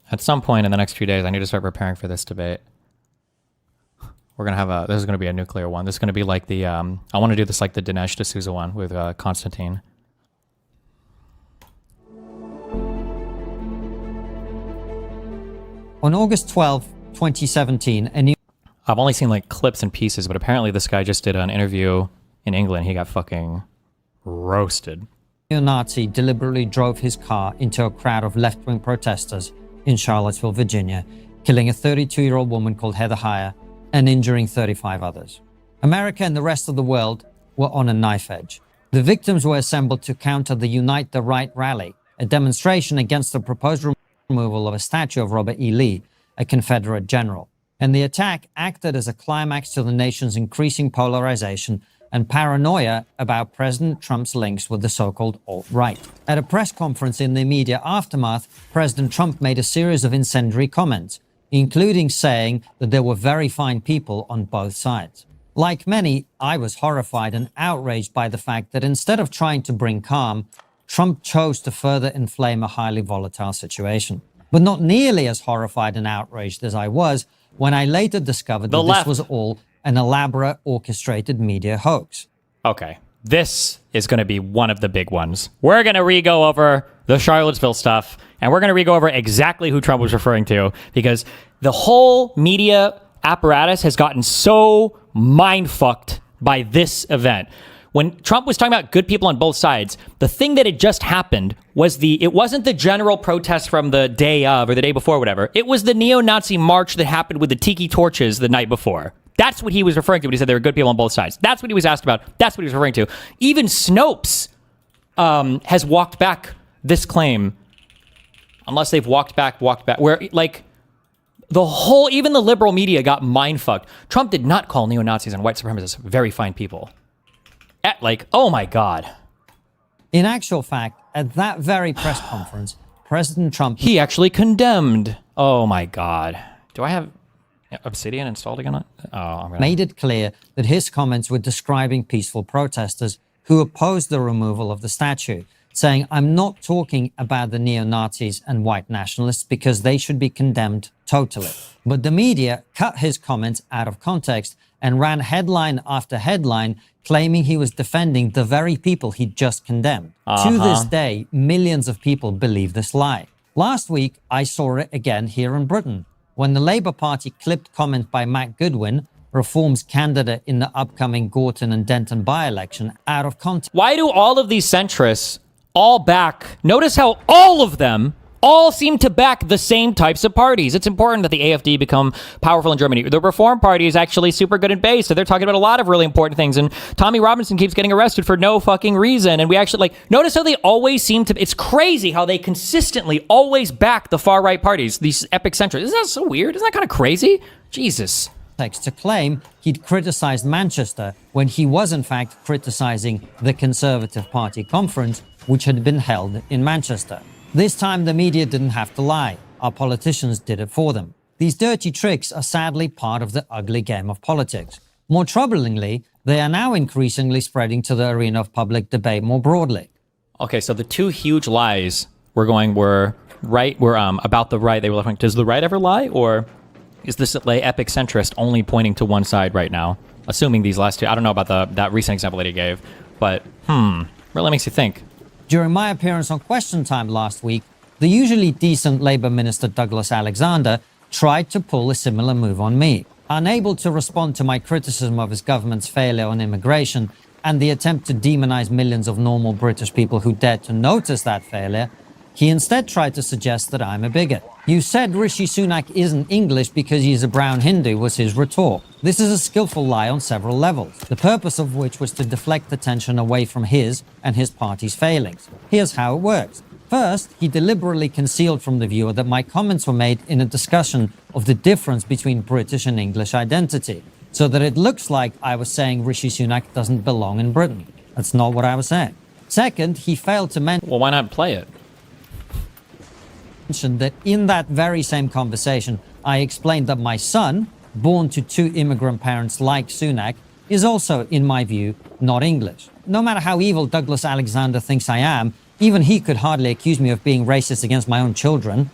At some point in the next few days, I need to start preparing for this debate. We're going to have this is going to be a nuclear one. This is going to be like the, I want to do this like the Dinesh D'Souza one with Konstantin. On August 12, 2017, I've only seen like clips and pieces, but apparently this guy just did an interview in England. He got fucking roasted. neo-Nazi deliberately drove his car into a crowd of left-wing protesters in Charlottesville, Virginia, killing a 32-year-old woman called Heather Heyer and injuring 35 others. America and the rest of the world were on a knife edge. The victims were assembled to counter the Unite the Right rally, a demonstration against the proposed removal of a statue of Robert E. Lee, a Confederate general. And the attack acted as a climax to the nation's increasing polarization and paranoia about President Trump's links with the so-called alt-right. At a press conference in the immediate aftermath, President Trump made a series of incendiary comments, including saying that there were very fine people on both sides. Like many, I was horrified and outraged by the fact that instead of trying to bring calm, Trump chose to further inflame a highly volatile situation. But not nearly as horrified and outraged as I was when I later discovered that this was all an elaborate, orchestrated media hoax. Okay, this is going to be one of the big ones. We're going to re-go over the Charlottesville stuff, and we're going to re-go over exactly who Trump was referring to, because the whole media apparatus has gotten so mind-fucked by this event. When Trump was talking about good people on both sides, the thing that had just happened was it wasn't the general protest from the day of or the day before or whatever. It was the neo-Nazi march that happened with the tiki torches the night before. That's what he was referring to when he said there were good people on both sides. That's what he was asked about. That's what he was referring to. Even Snopes has walked back this claim, unless they've walked back, where like the whole, even the liberal media got mindfucked. Trump did not call neo-Nazis and white supremacists very fine people. Like, oh my God. In actual fact, at that very press conference, President Trump... He actually condemned. Oh my God. Do I have Obsidian installed again? Made it clear that his comments were describing peaceful protesters who opposed the removal of the statue, saying, I'm not talking about the neo-Nazis and white nationalists because they should be condemned totally. But the media cut his comments out of context and ran headline after headline claiming he was defending the very people he'd just condemned. To this day, millions of people believe this lie. Last week, I saw it again here in Britain, when the Labour Party clipped comment by Matt Goodwin, Reform's candidate in the upcoming Gorton and Denton by-election, out of context. Why do all of these centrists all back? Notice how all of them all seem to back the same types of parties. It's important that the AfD become powerful in Germany. The Reform Party is actually super good in base, so they're talking about a lot of really important things. And Tommy Robinson keeps getting arrested for no fucking reason. And we actually, like, notice how they always seem to, it's crazy how they consistently always back the far-right parties, these epic centrists. Isn't that so weird? Isn't that kind of crazy? Jesus. To claim he'd criticized Manchester when he was in fact criticizing the Conservative Party conference, which had been held in Manchester. This time the media didn't have to lie. Our politicians did it for them. These dirty tricks are sadly part of the ugly game of politics. More troublingly, they are now increasingly spreading to the arena of public debate more broadly. Okay, so the two huge lies were about the right. They were like, does the right ever lie? Or is this epic centrist only pointing to one side right now? Assuming these last two. I don't know about that recent example that he gave, but really makes you think. During my appearance on Question Time last week, the usually decent Labour Minister Douglas Alexander tried to pull a similar move on me. Unable to respond to my criticism of his government's failure on immigration and the attempt to demonize millions of normal British people who dared to notice that failure, he instead tried to suggest that I'm a bigot. You said Rishi Sunak isn't English because he's a brown Hindu, was his retort. This is a skillful lie on several levels, the purpose of which was to deflect attention away from his and his party's failings. Here's how it works. First, he deliberately concealed from the viewer that my comments were made in a discussion of the difference between British and English identity, so that it looks like I was saying Rishi Sunak doesn't belong in Britain. That's not what I was saying. Second, he failed to mention... Well, why not play it? That in that very same conversation, I explained that my son, born to two immigrant parents like Sunak, is also, in my view, not English. No matter how evil Douglas Alexander thinks I am, even he could hardly accuse me of being racist against my own children.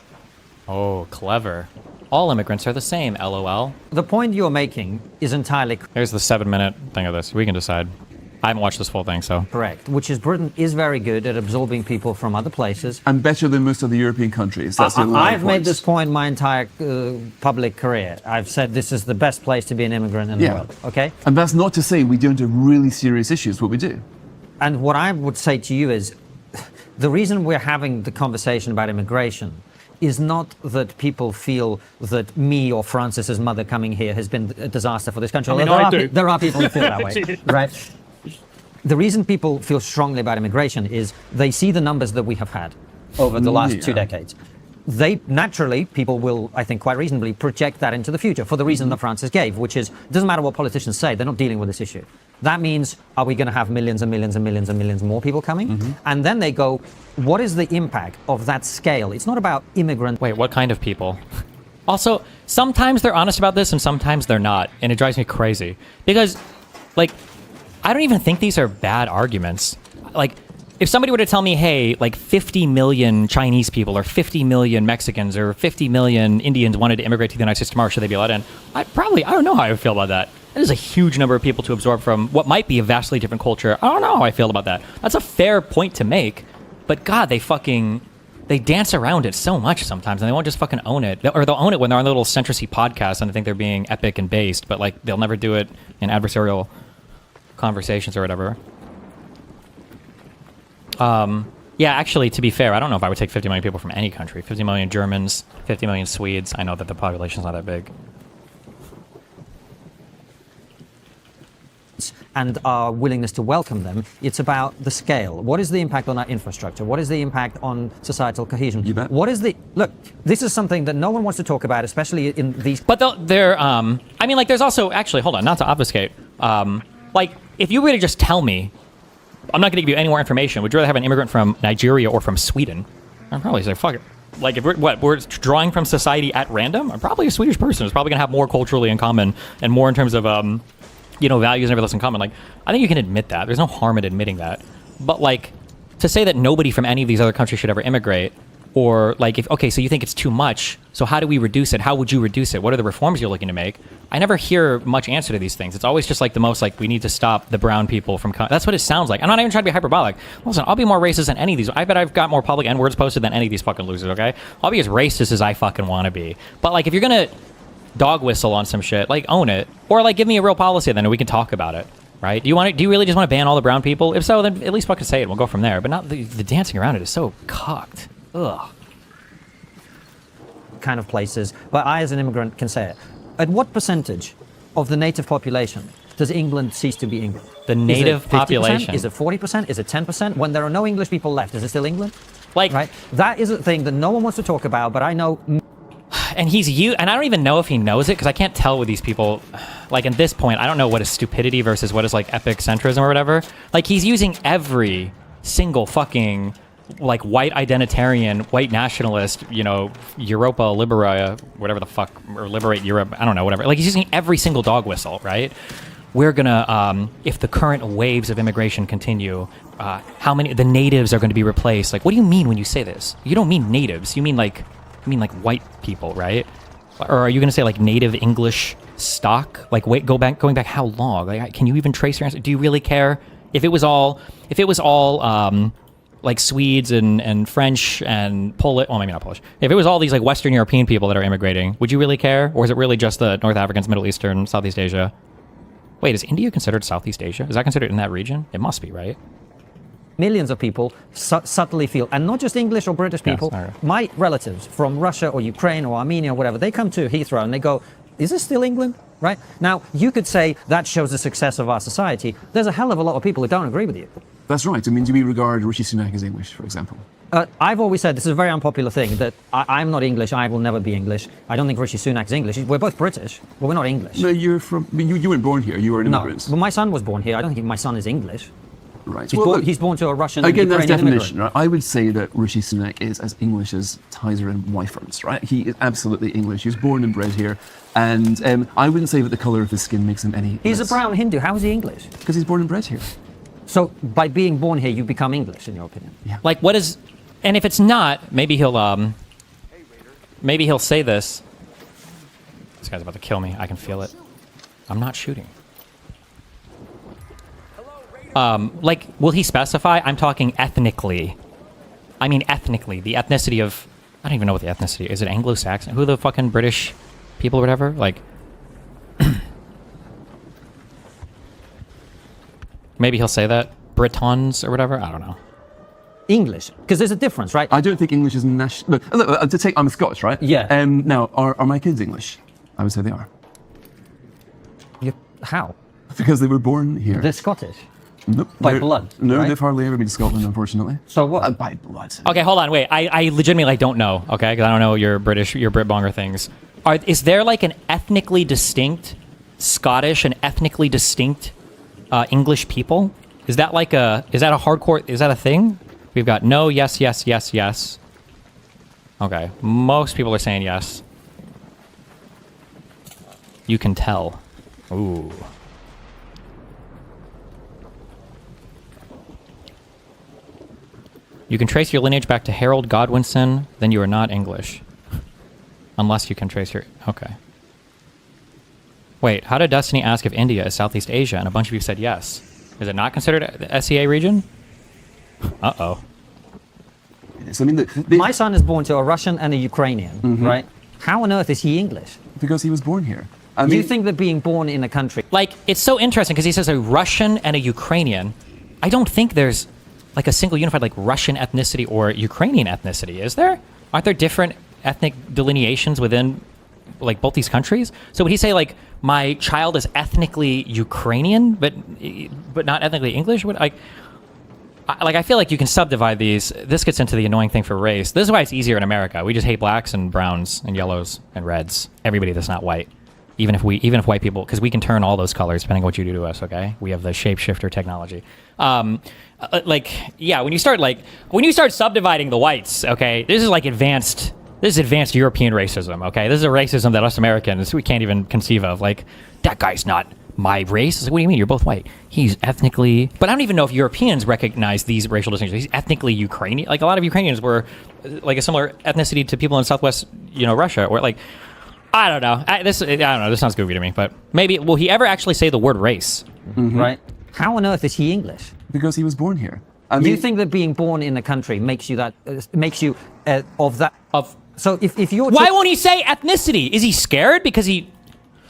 Oh, clever. All immigrants are the same, LOL. The point you're making is entirely Here's the 7-minute thing of this. We can decide. I haven't watched this full thing, so. correct, which is Britain is very good at absorbing people from other places. And better than most of the European countries. That's the I've made this point my entire public career. I've said this is the best place to be an immigrant in the world, okay? And that's not to say we don't have really serious issues, what we do. And what I would say to you is, the reason we're having the conversation about immigration is not that people feel that me or Francis's mother coming here has been a disaster for this country. I mean, There are people who feel that way, right? The reason people feel strongly about immigration is they see the numbers that we have had over the last 2 decades. They naturally, people will, I think quite reasonably, project that into the future for the reason that Francis gave, which is, it doesn't matter what politicians say, they're not dealing with this issue. That means, are we going to have millions and millions and millions and millions more people coming? And then they go, what is the impact of that scale? It's not about immigrant. Wait, what kind of people? Also, sometimes they're honest about this and sometimes they're not, and it drives me crazy. Because, like, I don't even think these are bad arguments. Like, if somebody were to tell me, hey, like 50 million Chinese people or 50 million Mexicans or 50 million Indians wanted to immigrate to the United States tomorrow, should they be allowed in? I don't know how I would feel about that. That is a huge number of people to absorb from what might be a vastly different culture. I don't know how I feel about that. That's a fair point to make, but God, they dance around it so much sometimes, and they won't just fucking own it. Or they'll own it when they're on their little centracy podcast and they think they're being epic and based, but like they'll never do it in adversarial conversations or whatever. Yeah, actually, to be fair, I don't know if I would take 50 million people from any country. 50 million Germans, 50 million Swedes. I know that the population's not that big. And our willingness to welcome them. It's about the scale. What is the impact on our infrastructure? What is the impact on societal cohesion? You bet. What is the look? This is something that no one wants to talk about, especially in these. But they're, I mean, like, there's also, actually, hold on, not to obfuscate. Like, if you were to just tell me, I'm not going to give you any more information, would you rather have an immigrant from Nigeria or from Sweden? I'd probably say, fuck it. Like, if we're drawing from society at random, I'm probably a Swedish person who's probably going to have more culturally in common and more in terms of, values and everything else in common. Like, I think you can admit that. There's no harm in admitting that. But, like, to say that nobody from any of these other countries should ever immigrate, or, like, so you think it's too much, so how do we reduce it? How would you reduce it? What are the reforms you're looking to make? I never hear much answer to these things. It's always just, like, the most, like, we need to stop the brown people from... That's what it sounds like. I'm not even trying to be hyperbolic. Listen, I'll be more racist than any of these. I bet I've got more public N-words posted than any of these fucking losers, okay? I'll be as racist as I fucking want to be. But, like, if you're gonna dog whistle on some shit, like, own it. Or, like, give me a real policy then, and we can talk about it. Right? Do you really just want to ban all the brown people? If so, then at least fucking say it and we'll go from there. But not the dancing around it is so cocked. Ugh. Kind of places, but I as an immigrant can say it. At what percentage of the native population does England cease to be England? The native population. Is it 40%? Is it 10%? When there are no English people left, is it still England? Like, right? That is a thing that no one wants to talk about, but I know. And and I don't even know if he knows it, because I can't tell with these people. Like, at this point, I don't know what is stupidity versus what is, like, epic centrism or whatever. Like, he's using every single fucking, like, white identitarian, white nationalist, Europa Libera, whatever the fuck, or Liberate Europe, I don't know, whatever. Like, he's using every single dog whistle, right? We're gonna, if the current waves of immigration continue, the natives are going to be replaced. Like, what do you mean when you say this? You don't mean natives. You mean like white people, right? Or are you going to say, like, native English stock? Like, going back how long? Like, can you even trace your answer? Do you really care? If it was all, like, Swedes and French and Polish, well, maybe not Polish. If it was all these, like, Western European people that are immigrating, would you really care? Or is it really just the North Africans, Middle Eastern, Southeast Asia? Wait, is India considered Southeast Asia? Is that considered in that region? It must be, right? Millions of people subtly feel, and not just English or British people, my relatives from Russia or Ukraine or Armenia or whatever, they come to Heathrow and they go, is this still England? Right? Now, you could say that shows the success of our society. There's a hell of a lot of people who don't agree with you. That's right. I mean, do we regard Rishi Sunak as English, for example? I've always said, this is a very unpopular thing, that I'm not English, I will never be English. I don't think Rishi Sunak is English. We're both British, but we're not English. No, you weren't born here, you were an immigrant. No, but my son was born here. I don't think my son is English. Right. He's born to a Russian again, and that's Ukrainian definition, immigrant. right? I would say that Rishi Sunak is as English as Tizer and Wyverns, right? He is absolutely English. He was born and bred here. And I wouldn't say that the colour of his skin makes him any He's less. a brown Hindu. How is he English? Because he's born and bred here. So by being born here, you become English, in your opinion? Yeah. Like, what is... And if it's not, maybe he'll maybe he'll say this. This guy's about to kill me. I can feel it. I'm not shooting. Like, will he specify? I'm talking ethnically. I mean ethnically. The ethnicity of... I don't even know what the ethnicity is. It Anglo-Saxon? Who are the fucking British people or whatever? Like... maybe he'll say that. Britons or whatever? I don't know. English, because there's a difference, right? I don't think English is national. Look, to take, I'm Scottish, right? Yeah. Now, are my kids English? I would say they are. How? Because they were born here. They're Scottish. Nope. By blood, No, right? they've hardly ever been to Scotland, unfortunately. So what? By blood. Okay, hold on, wait. I legitimately don't know, okay? Because I don't know your Britbonger things. Is there like an ethnically distinct Scottish and ethnically distinct English people? Is that like is that a hardcore, is that a thing? We've got no, yes, yes, yes, yes. Okay, most people are saying yes. You can tell. Ooh. You can trace your lineage back to Harold Godwinson, then you are not English. Unless you can trace your... Okay. Wait, how did Destiny ask if India is Southeast Asia? And a bunch of you said yes. Is it not considered the SEA region? Uh-oh. So, I mean, My son is born to a Russian and a Ukrainian, right? How on earth is he English? because he was born here. I Do mean, you think that being born in a country... Like, it's so interesting because he says a Russian and a Ukrainian. I don't think there's like a single unified like Russian ethnicity or Ukrainian ethnicity, is there? Aren't there different ethnic delineations within like both these countries? So would he say like my child is ethnically Ukrainian but not ethnically English? I feel like you can subdivide these. This gets into the annoying thing for race. This is why it's easier in America. We just hate blacks and browns and yellows and reds. Everybody that's not white. Even if white people, because we can turn all those colors depending on what you do to us. Okay, we have the shapeshifter technology. When you start subdividing the whites, okay, this is advanced European racism. Okay, this is a racism that us Americans we can't even conceive of. Like, that guy's not my race. It's like, what do you mean? You're both white. He's ethnically, but I don't even know if Europeans recognize these racial distinctions. He's ethnically Ukrainian. Like, a lot of Ukrainians were like a similar ethnicity to people in Southwest, Russia, or like. I don't know. This sounds goofy to me, but maybe will he ever actually say the word race? Mm-hmm. Right. How on earth is he English? because he was born here. Do you think that being born in a country makes you of that? So if you're... Why won't he say ethnicity? Is he scared? Because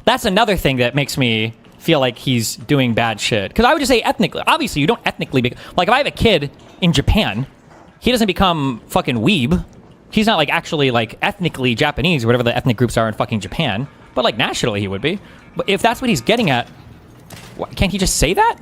that's another thing that makes me feel like he's doing bad shit. Because I would just say ethnically. Obviously, you don't ethnically... Like, if I have a kid in Japan, he doesn't become fucking weeb. He's not, like, actually, like, ethnically Japanese or whatever the ethnic groups are in fucking Japan. But, like, nationally he would be. But if that's what he's getting at, can't he just say that?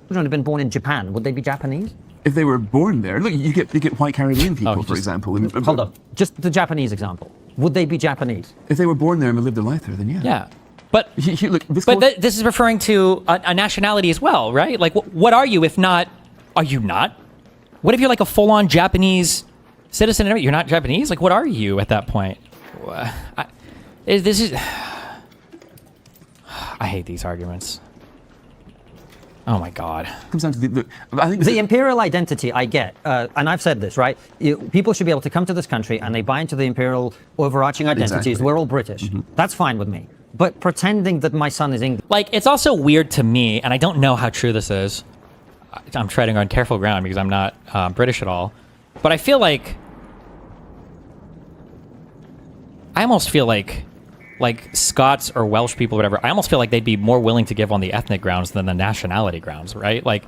Children have been born in Japan. Would they be Japanese? If they were born there, look, you get white Caribbean people, for example. Hold on. Just the Japanese example. Would they be Japanese? If they were born there and lived their life there, then yeah. Yeah. But Look, this is referring to a nationality as well, right? Like, what are you if not? Are you not? What if you're like a full-on Japanese citizen? And you're not Japanese. Like, what are you at that point? I hate these arguments. Oh my God. It comes down to I think the imperial identity, I get, and I've said this, right? People should be able to come to this country and they buy into the imperial overarching identities. Exactly. We're all British. Mm-hmm. That's fine with me. But pretending that my son is English... Like, it's also weird to me, and I don't know how true this is. I'm treading on careful ground because I'm not British at all. But I feel like... I almost feel like Scots or Welsh people, whatever, I almost feel like they'd be more willing to give on the ethnic grounds than the nationality grounds, right? Like,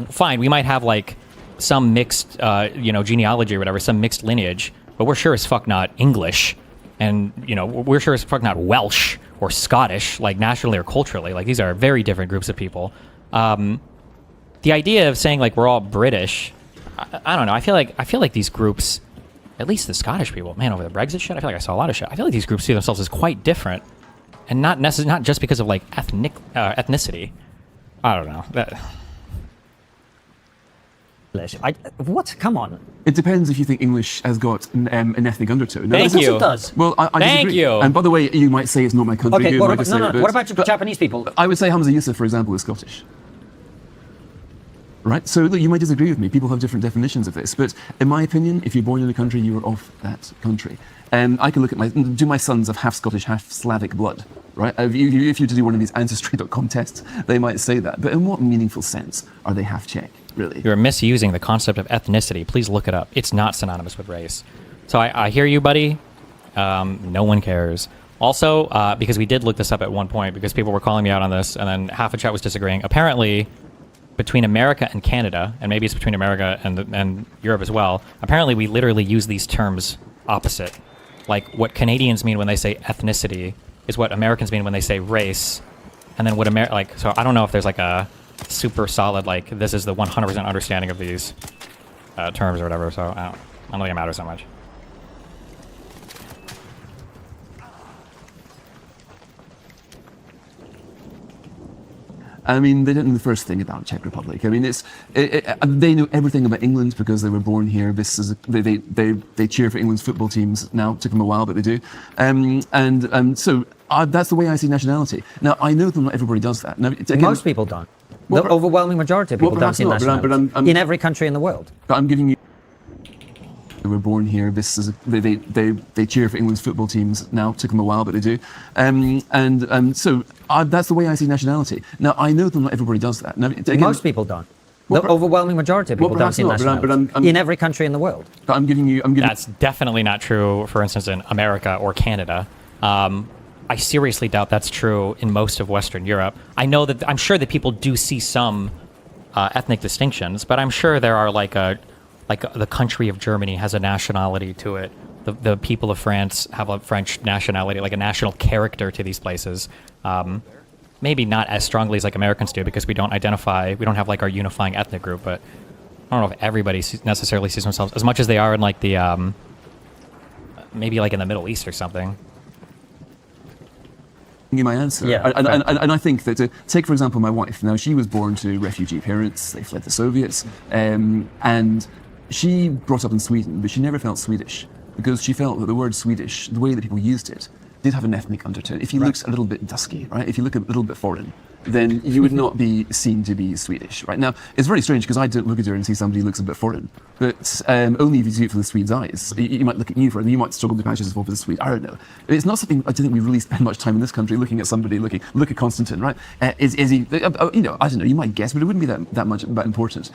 fine, we might have, like, some mixed, genealogy or whatever, some mixed lineage, but we're sure as fuck not English. And, we're sure as fuck not Welsh or Scottish, like, nationally or culturally. Like, these are very different groups of people. The idea of saying, like, we're all British, I don't know. I feel like these groups... At least the Scottish people, man, over the Brexit shit, I feel like I saw a lot of shit. I feel like these groups see themselves as quite different, and not just because of like ethnicity. I don't know. What? Come on. It depends if you think English has got an ethnic undertone. Now, Thank Of course you. it does. Well, I Thank disagree. you. And by the way, you might say it's not my country. Okay, you what might about, just no, say no, it, no. What about but Japanese people? I would say Hamza Yusuf, for example, is Scottish. Right? So look, you might disagree with me. People have different definitions of this. But in my opinion, if you're born in a country, you are of that country. I can look at my sons have half Scottish, half Slavic blood, right? If you were to do one of these ancestry.com tests, they might say that. But in what meaningful sense are they half Czech, really? You're misusing the concept of ethnicity. Please look it up. It's not synonymous with race. So I hear you, buddy. No one cares. Also, because we did look this up at one point, because people were calling me out on this, and then half the chat was disagreeing. Apparently, between America and Canada, and maybe it's between America and Europe as well, apparently we literally use these terms opposite. Like, what Canadians mean when they say ethnicity is what Americans mean when they say race. And then what so I don't know if there's like a super solid, like, this is the 100% understanding of these terms or whatever, so I don't think it matters so much. I mean, they didn't know the first thing about Czech Republic. I mean, they know everything about England because they were born here. They cheer for England's football teams now. It took them a while, but they do. So that's the way I see nationality. Now, I know that not everybody does that. Now, again, Most people don't. Well, The overwhelming majority of people don't perhaps see not, but nationality. In every country in the world. But I'm giving you. They were born here. They cheer for England's football teams now. It took them a while, but they do. So that's the way I see nationality. Now, I know that not everybody does that. Now, again, Most people don't. The overwhelming majority of people don't perhaps see not, but nationality. In every country in the world. But I'm giving. That's definitely not true, for instance, in America or Canada. I seriously doubt that's true in most of Western Europe. I'm sure that people do see some ethnic distinctions, but I'm sure there are like the country of Germany has a nationality to it. The people of France have a French nationality, like a national character to these places. Maybe not as strongly as like Americans do, because we don't have like our unifying ethnic group, but I don't know if everybody necessarily sees themselves as much as they are in like the, maybe like in the Middle East or something. My answer. Yeah, and I think that, take for example my wife. Now, she was born to refugee parents. They fled the Soviets. And she brought up in Sweden, but she never felt Swedish because she felt that the word Swedish, the way that people used it, did have an ethnic undertone. If you looked a little bit dusky, right? If you look a little bit foreign, then you would not be seen to be Swedish, right? Now, it's very strange because I don't look at her and see somebody who looks a bit foreign, but only if you see it from the Swede's eyes. You might look at you and you might struggle to match yourself with a Swede. I don't know. It's not something I don't think we really spend much time in this country looking at somebody. Look at Konstantin, right? Is he? I don't know. You might guess, but it wouldn't be that much important.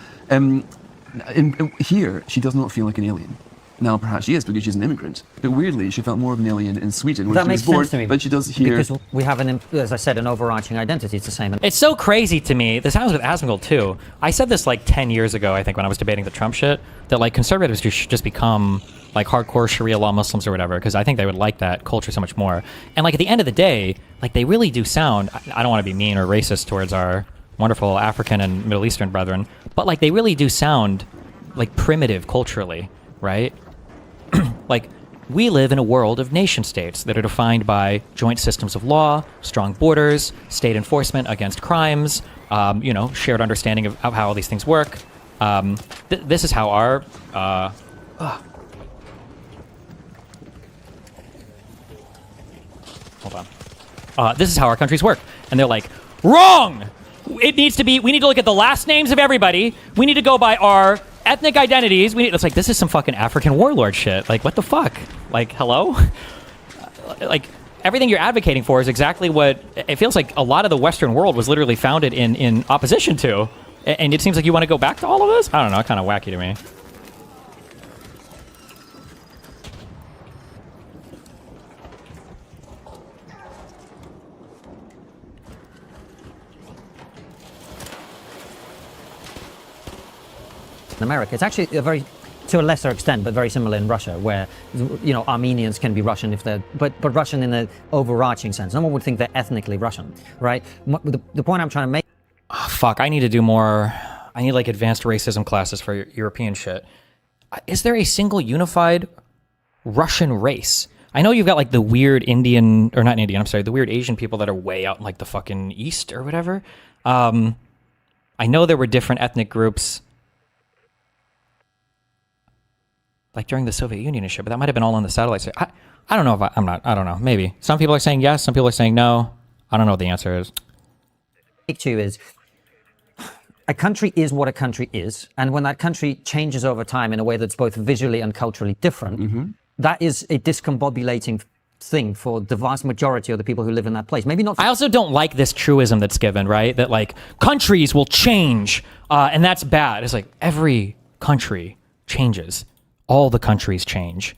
Here, she does not feel like an alien. Now, perhaps she is because she's an immigrant, but weirdly, she felt more of an alien in Sweden where That she was makes born, sense to me. but she does here. Because we have, as I said, an overarching identity. It's the same. It's so crazy to me. This happens with Asmongold too. I said this like 10 years ago, I think, when I was debating the Trump shit, that like conservatives should just become like hardcore Sharia law Muslims or whatever, because I think they would like that culture so much more. And like at the end of the day, like they really do sound, I don't want to be mean or racist towards our wonderful African and Middle Eastern brethren, but like they really do sound like primitive culturally, right? Like, we live in a world of nation states that are defined by joint systems of law, strong borders, state enforcement against crimes, shared understanding of how all these things work. This is how our... hold on. This is how our countries work. And they're like, wrong! We need to look at the last names of everybody. We need to go by our ethnic identities. It's like, this is some fucking African warlord shit. Like, what the fuck? Like, hello? Like, everything you're advocating for is exactly what it feels like a lot of the Western world was literally founded in opposition to. And it seems like you want to go back to all of this? I don't know. It's kind of wacky to me. In America, it's actually to a lesser extent, but very similar in Russia, where Armenians can be Russian if they're, but Russian in an overarching sense. No one would think they're ethnically Russian, right? The point I'm trying to make. Oh, fuck, I need to do more. I need like advanced racism classes for European shit. Is there a single unified Russian race? I know you've got like the weird Indian, or not Indian, I'm sorry, the weird Asian people that are way out in like the fucking East or whatever. I know there were different ethnic groups like during the Soviet Union and shit, but that might have been all on the satellites. I don't know if I don't know. Maybe. Some people are saying yes, some people are saying no. I don't know what the answer is. To is a country is what a country is, and when that country changes over time in a way that's both visually and culturally different, that is a discombobulating thing for the vast majority of the people who live in that place. Maybe not. I also don't like this truism that's given, right? That like countries will change, and that's bad. It's like every country changes. All the countries change.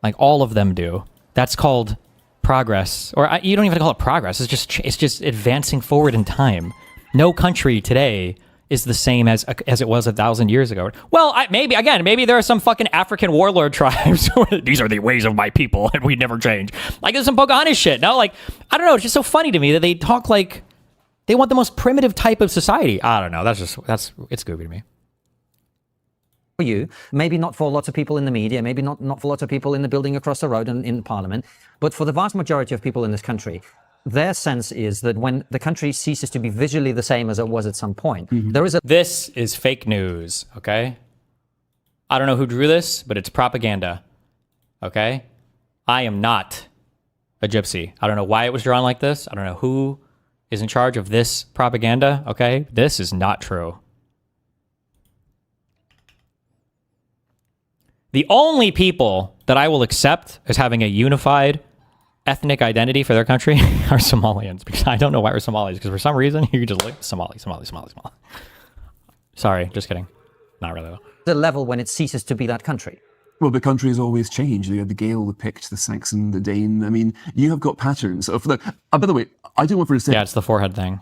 Like all of them do. That's called progress, or you don't even call it progress. It's just advancing forward in time. No country today is the same as it was 1,000 years ago. Well, maybe there are some fucking African warlord tribes. These are the ways of my people, and we never change. Like there's some Pocahontas shit. No, like I don't know. It's just so funny to me that they talk like they want the most primitive type of society. I don't know. It's goofy to me. For you, maybe not for lots of people in the media, maybe not for lots of people in the building across the road and in Parliament, but for the vast majority of people in this country, their sense is that when the country ceases to be visually the same as it was at some point, there is a... This is fake news, okay? I don't know who drew this, but it's propaganda, okay? I am not a gypsy. I don't know why it was drawn like this. I don't know who is in charge of this propaganda, okay? This is not true. The only people that I will accept as having a unified ethnic identity for their country are Somalians, because I don't know why we're Somalis, because for some reason you just like Somali. Sorry, just kidding. Not really though. The level when it ceases to be that country. Well, the countries always change. You have the Gael, the Pict, the Saxon, the Dane. I mean, you have got patterns. By the way, I don't want for a second... Yeah, it's the forehead thing.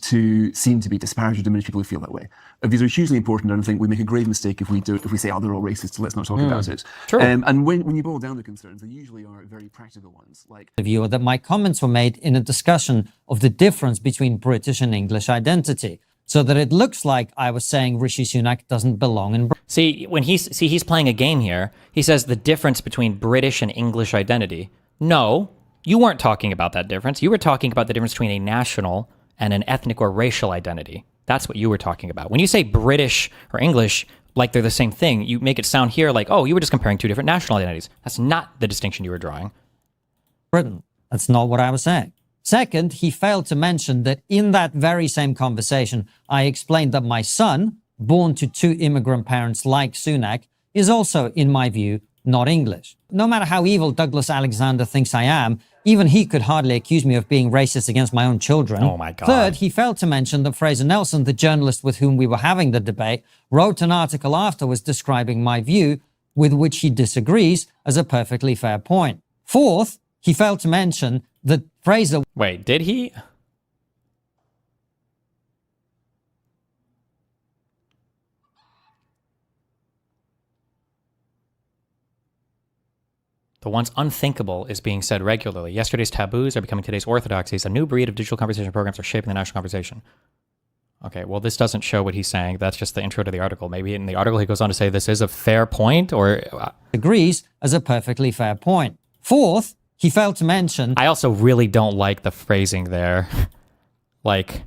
To seem to be disparaging or diminish people who feel that way. These are hugely important, and I think we make a grave mistake if we say, oh, they're all racist, so let's not talk about it. True. And when you boil down the concerns, they usually are very practical ones. Like The view that my comments were made in a discussion of the difference between British and English identity, so that it looks like I was saying Rishi Sunak doesn't belong in Britain. See, he's playing a game here. He says the difference between British and English identity. No, you weren't talking about that difference. You were talking about the difference between a national and an ethnic or racial identity. That's what you were talking about. When you say British or English, like they're the same thing, you make it sound here like, oh, you were just comparing two different national identities. That's not the distinction you were drawing. Britain. That's not what I was saying. Second, he failed to mention that in that very same conversation, I explained that my son, born to two immigrant parents like Sunak, is also, in my view, not English. No matter how evil Douglas Alexander thinks I am, even he could hardly accuse me of being racist against my own children. Oh my God. Third, he failed to mention that Fraser Nelson, the journalist with whom we were having the debate, wrote an article afterwards describing my view, with which he disagrees, as a perfectly fair point. Fourth, he failed to mention that Fraser... Wait, did he? The once unthinkable is being said regularly. Yesterday's taboos are becoming today's orthodoxies. A new breed of digital conversation programs are shaping the national conversation. Okay, well, this doesn't show what he's saying. That's just the intro to the article. Maybe in the article he goes on to say this is a fair point, or... agrees as a perfectly fair point. Fourth, he failed to mention... I also really don't like the phrasing there. Like,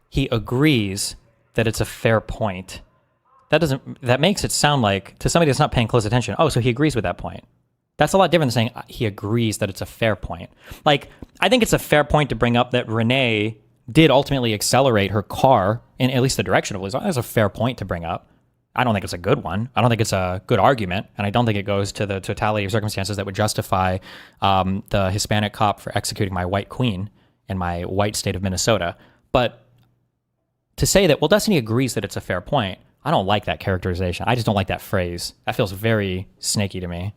he agrees that it's a fair point. That makes it sound like, to somebody that's not paying close attention, oh, so he agrees with that point. That's a lot different than saying he agrees that it's a fair point. Like, I think it's a fair point to bring up that Renee did ultimately accelerate her car in at least the direction of Lizzo. That's a fair point to bring up. I don't think it's a good one. I don't think it's a good argument, and I don't think it goes to the totality of circumstances that would justify the Hispanic cop for executing my white queen in my white state of Minnesota. But to say that, well, Destiny agrees that it's a fair point, I don't like that characterization. I just don't like that phrase. That feels very snaky to me.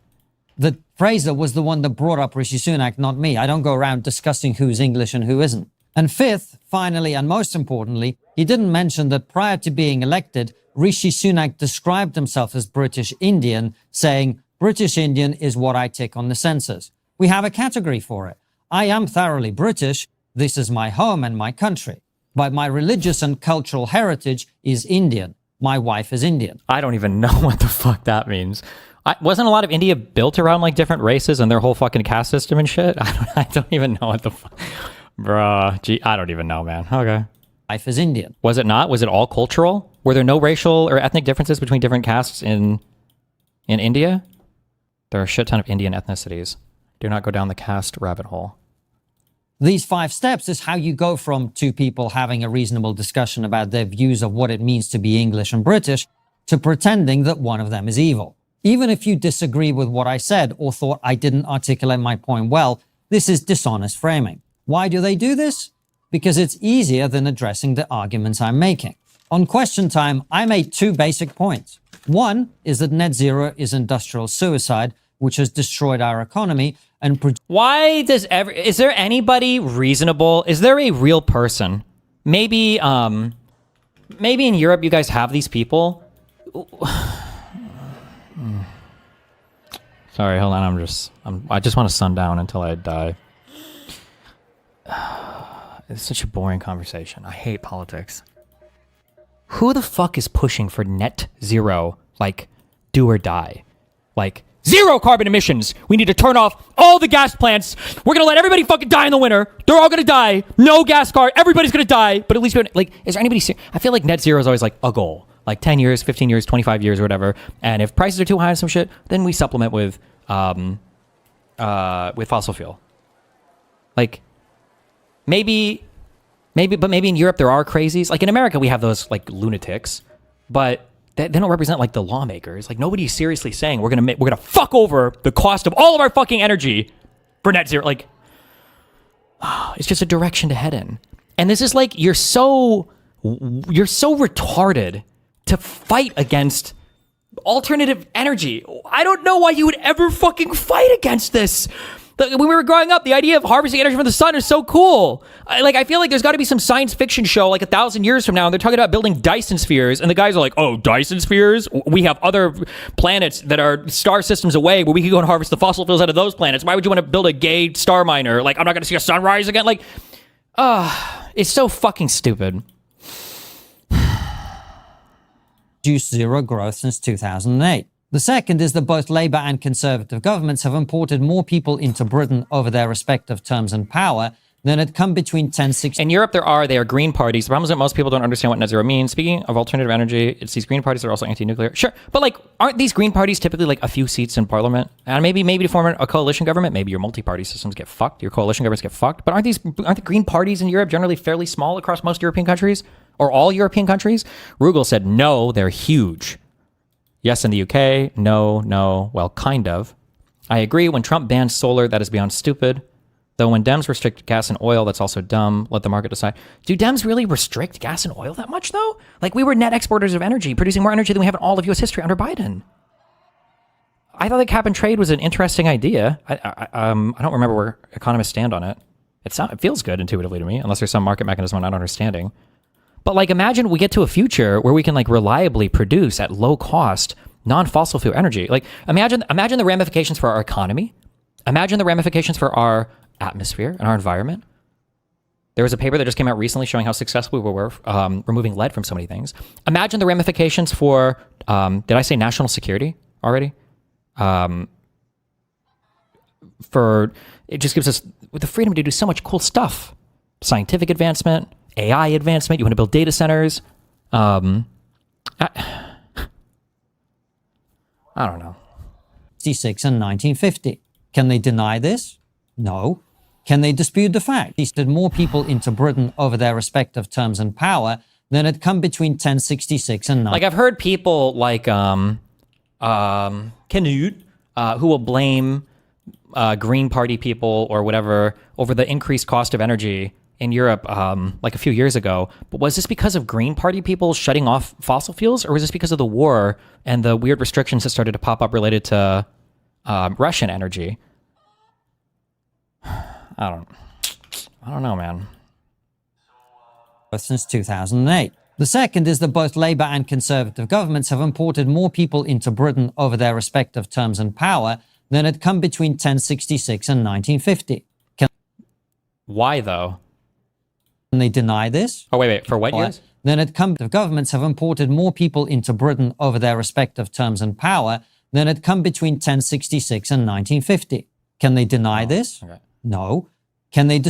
That Fraser was the one that brought up Rishi Sunak, not me. I don't go around discussing who's English and who isn't. And fifth, finally, and most importantly, he didn't mention that prior to being elected, Rishi Sunak described himself as British Indian, saying, British Indian is what I tick on the census. We have a category for it. I am thoroughly British. This is my home and my country. But my religious and cultural heritage is Indian. My wife is Indian. I don't even know what the fuck that means. Wasn't a lot of India built around like different races and their whole fucking caste system and shit? I don't even know what the fuck. Bruh, gee, I don't even know, man. Okay. Wife is Indian. Was it not? Was it all cultural? Were there no racial or ethnic differences between different castes in India? There are a shit ton of Indian ethnicities. Do not go down the caste rabbit hole. These 5 steps is how you go from two people having a reasonable discussion about their views of what it means to be English and British to pretending that one of them is evil. Even if you disagree with what I said or thought I didn't articulate my point well, this is dishonest framing. Why do they do this? Because it's easier than addressing the arguments I'm making. On question time, I made 2 basic points. One is that net zero is industrial suicide, which has destroyed our economy and why does is there anybody reasonable? Is there a real person? Maybe maybe in Europe you guys have these people. Sorry, hold on. I just want to sundown until I die. It's such a boring conversation. I hate politics. Who the fuck is pushing for net zero? Like, do or die? Like, 0 carbon emissions. We need to turn off all the gas plants. We're going to let everybody fucking die in the winter. They're all going to die. No gas car. Everybody's going to die. But at least, like, is there anybody... I feel like net zero is always like a goal. Like 10 years, 15 years, 25 years or whatever. And if prices are too high on some shit, then we supplement with fossil fuel. Like, maybe in Europe there are crazies. Like in America we have those like lunatics, but they don't represent like the lawmakers. Like nobody's seriously saying we're gonna fuck over the cost of all of our fucking energy for net zero. Like, it's just a direction to head in. And this is like you're so retarded to fight against alternative energy. I don't know why you would ever fucking fight against this. When we were growing up, the idea of harvesting energy from the sun is so cool. I feel like there's got to be some science fiction show like 1,000 years from now, and they're talking about building Dyson spheres, and the guys are like, oh, Dyson spheres? We have other planets that are star systems away where we can go and harvest the fossil fuels out of those planets. Why would you want to build a gay star miner? Like, I'm not going to see a sunrise again? Like, it's so fucking stupid. Reduced zero growth since 2008. The second is that both Labour and Conservative governments have imported more people into Britain over their respective terms and power than had come between 1060. In Europe, they are green parties. The problem is that most people don't understand what net zero means. Speaking of alternative energy, it's these green parties that are also anti-nuclear. Sure, but like, aren't these green parties typically like a few seats in parliament? And maybe to form a coalition government, maybe your multi-party systems get fucked, your coalition governments get fucked. But aren't the green parties in Europe generally fairly small across most European countries? Or all European countries? Rugel said, no, they're huge. Yes, in the UK. No. Well, kind of. I agree. When Trump banned solar, that is beyond stupid. Though when Dems restrict gas and oil, that's also dumb. Let the market decide. Do Dems really restrict gas and oil that much, though? Like, we were net exporters of energy, producing more energy than we have in all of U.S. history under Biden. I thought that cap and trade was an interesting idea. I don't remember where economists stand on it. It feels good intuitively to me, unless there's some market mechanism I'm not understanding. But like, imagine we get to a future where we can like reliably produce at low cost non-fossil fuel energy. Like, imagine the ramifications for our economy. Imagine the ramifications for our atmosphere and our environment. There was a paper that just came out recently showing how successful we were removing lead from so many things. Imagine the ramifications for, did I say national security already? It just gives us the freedom to do so much cool stuff. Scientific advancement, AI advancement, you want to build data centers. I don't know. 1966 and 1950. Can they deny this? No. Can they dispute the fact? He stood more people into Britain over their respective terms and power than had come between 1066 and 19. Like, I've heard people like Canute, who will blame Green Party people or whatever over the increased cost of energy in Europe like a few years ago. But was this because of Green Party people shutting off fossil fuels, or was this because of the war and the weird restrictions that started to pop up related to Russian energy? I don't know, man. Since 2008. The second is that both Labour and Conservative governments have imported more people into Britain over their respective terms and power than had come between 1066 and 1950. Why, though? Can they deny this? Oh, wait. For what years? Then had come. The governments have imported more people into Britain over their respective terms and power than had come between 1066 and 1950. Can they deny this? Okay. No. Can they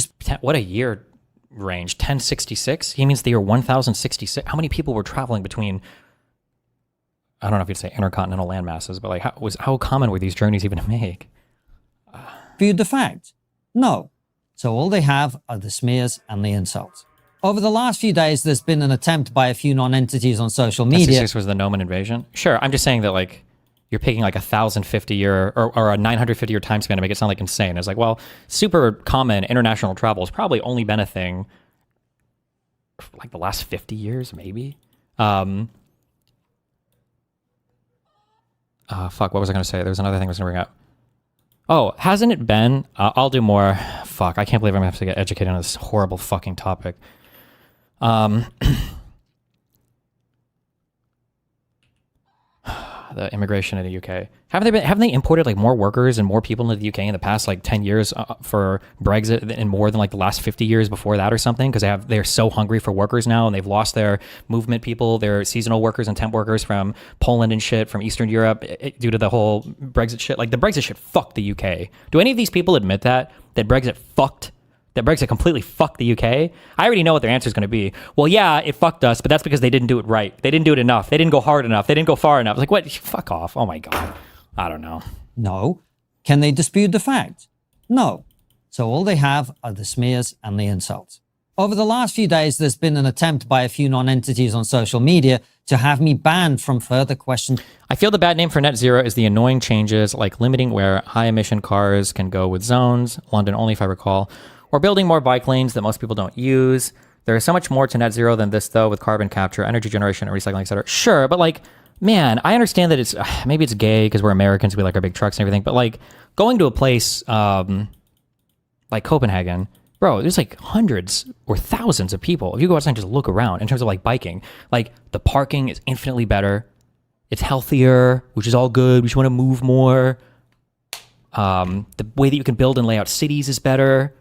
What a year range? 1066? He means the year 1066. How many people were traveling between, I don't know if you'd say intercontinental landmasses, but like how common were these journeys even to make? Viewed the facts? No. So all they have are the smears and the insults. Over the last few days, there's been an attempt by a few non-entities on social media. 1066 was the Noman invasion? Sure, I'm just saying that like, you're picking like 1,050-year or a 950-year time span to make it sound like insane. It's like, well, super common international travel has probably only been a thing for like the last 50 years, maybe. Fuck, what was I going to say? There was another thing I was going to bring up. Oh, hasn't it been? I'll do more. Fuck, I can't believe I'm going to have to get educated on this horrible fucking topic. The immigration in the UK. Haven't they imported like more workers and more people into the UK in the past like 10 years for Brexit and more than like the last 50 years before that or something? Because they're so hungry for workers now, and they've lost their movement people, their seasonal workers and temp workers from Poland and shit, from Eastern Europe due to the whole Brexit shit. Like the Brexit shit fucked the UK. Do any of these people admit that Brexit completely fucked the UK? I already know what their answer is going to be. Well, yeah, it fucked us, but that's because they didn't do it right. They didn't do it enough. They didn't go hard enough. They didn't go far enough. Like, what? Fuck off. Oh my God. I don't know. No. Can they dispute the facts? No. So all they have are the smears and the insults. Over the last few days, there's been an attempt by a few non-entities on social media to have me banned from further questions. I feel the bad name for net zero is the annoying changes like limiting where high emission cars can go with zones, London only if I recall, or building more bike lanes that most people don't use. There is so much more to net zero than this, though, with carbon capture, energy generation, and recycling, etc. Sure, but like, man, I understand that it's maybe it's gay because we're Americans, we like our big trucks and everything. But like going to a place like Copenhagen, bro, there's like hundreds or thousands of people. If you go outside and just look around in terms of like biking, like the parking is infinitely better. It's healthier, which is all good. We just want to move more. The way that you can build and lay out cities is better.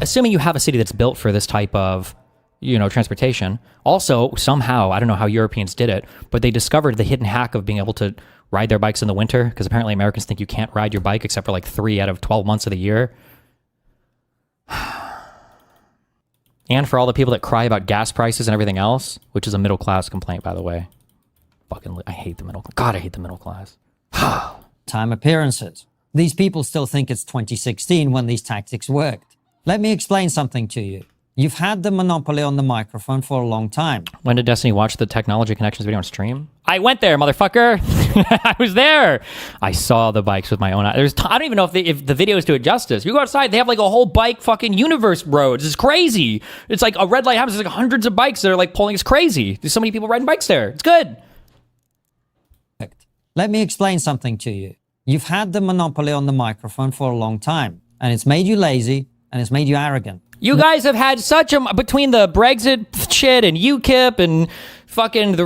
Assuming you have a city that's built for this type of, transportation. Also, somehow, I don't know how Europeans did it, but they discovered the hidden hack of being able to ride their bikes in the winter, because apparently Americans think you can't ride your bike except for like 3 out of 12 months of the year. And for all the people that cry about gas prices and everything else, which is a middle class complaint, by the way. I hate the middle class. God, I hate the middle class. Time appearances. These people still think it's 2016 when these tactics worked. Let me explain something to you. You've had the monopoly on the microphone for a long time. When did Destiny watch the Technology Connections video on stream? I went there, motherfucker. I was there. I saw the bikes with my own eyes. I don't even know if the videos do it justice. You go outside, they have like a whole bike fucking universe roads. It's crazy. It's like a red light happens. There's like hundreds of bikes that are like pulling. It's crazy. There's so many people riding bikes there. It's good. Let me explain something to you. You've had the monopoly on the microphone for a long time, and it's made you lazy, and it's made you arrogant. You guys have had such a, between the Brexit shit and UKIP and fucking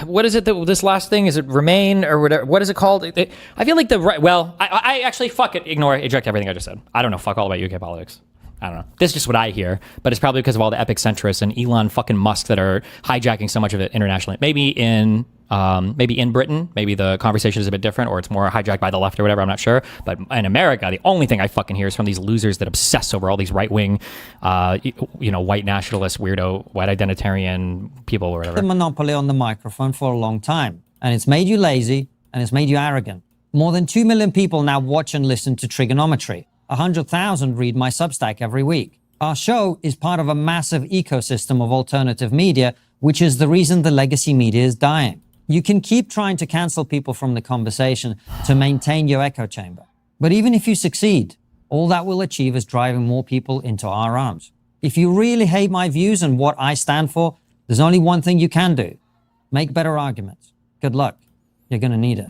what is it that this last thing, is it Remain or whatever, what is it called? I feel like I actually, fuck it, eject everything I just said. I don't know fuck all about UK politics. I don't know. This is just what I hear, but it's probably because of all the epic centrists and Elon fucking Musk that are hijacking so much of it internationally. Maybe in Britain, maybe the conversation is a bit different, or it's more hijacked by the left or whatever, I'm not sure. But in America, the only thing I fucking hear is from these losers that obsess over all these right-wing, white nationalist, weirdo, white identitarian people or whatever. The monopoly on the microphone for a long time, and it's made you lazy, and it's made you arrogant. More than 2 million people now watch and listen to Trigonometry. 100,000 read my Substack every week. Our show is part of a massive ecosystem of alternative media, which is the reason the legacy media is dying. You can keep trying to cancel people from the conversation to maintain your echo chamber. But even if you succeed, all that will achieve is driving more people into our arms. If you really hate my views and what I stand for, there's only one thing you can do. Make better arguments. Good luck. You're going to need it.